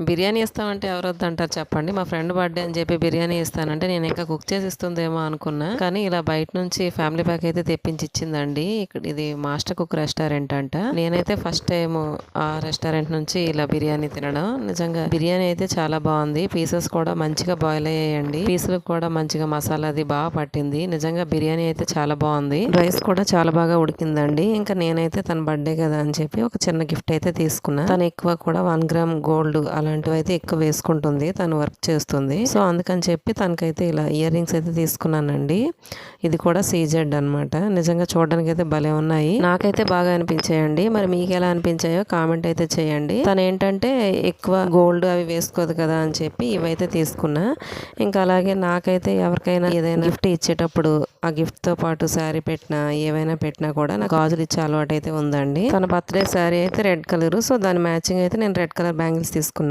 బిర్యానీ ఇస్తామంటే ఎవరు వద్దంటారు చెప్పండి. మా ఫ్రెండ్ బర్త్డే అని చెప్పి బిర్యానీ ఇస్తానంటే నేను ఇంకా కుక్ చేసి ఇస్తుందేమో అనుకున్నా. కానీ ఇలా బయట నుంచి ఫ్యామిలీ ప్యాక్ అయితే తెప్పించి ఇచ్చిందండి. ఇక్కడ ఇది మాస్టర్ కుక్ రెస్టారెంట్ అంట. నేనైతే ఫస్ట్ టైం ఆ రెస్టారెంట్ నుంచి ఇలా బిర్యానీ తినడం. నిజంగా బిర్యానీ అయితే చాలా బాగుంది. పీసెస్ కూడా మంచిగా బాయిల్ అయ్యాయండి. పీసులకు కూడా మంచిగా మసాలా అది బాగా పట్టింది. నిజంగా బిర్యానీ అయితే చాలా బాగుంది. రైస్ కూడా చాలా బాగా ఉడికిందండి. ఇంకా నేనైతే తన బర్త్డే కదా అని చెప్పి ఒక చిన్న గిఫ్ట్ అయితే తీసుకున్నా. తను ఎక్కువ కూడా 1 గ్రామ్ గోల్డ్ అలాంటివి అయితే ఎక్కువ వేసుకుంటుంది. తను వర్క్ చేస్తుంది. సో అందుకని చెప్పి తనకైతే ఇలా ఇయర్ రింగ్స్ అయితే తీసుకున్నానండి. ఇది కూడా సీజెడ్ అనమాట. నిజంగా చూడడానికి అయితే భలే ఉన్నాయి. నాకైతే బాగా అనిపించాయండి. మరి మీకు ఎలా అనిపించాయో కామెంట్ అయితే చేయండి. తను ఏంటంటే ఎక్కువ గోల్డ్ అవి వేసుకోదు కదా అని చెప్పి ఇవైతే తీసుకున్నా. ఇంకా అలాగే నాకైతే ఎవరికైనా ఏదైనా గిఫ్ట్ ఇచ్చేటప్పుడు ఆ గిఫ్ట్ తో పాటు శారీ పెట్టినా ఏవైనా పెట్టినా కూడా నాకు గాజులు ఇచ్చే అలవాటు అయితే ఉందండి. తన బర్త్డే శారీ అయితే రెడ్ కలర్. సో దాని మ్యాచింగ్ అయితే నేను రెడ్ కలర్ బ్యాంగిల్స్ తీసుకున్నాను.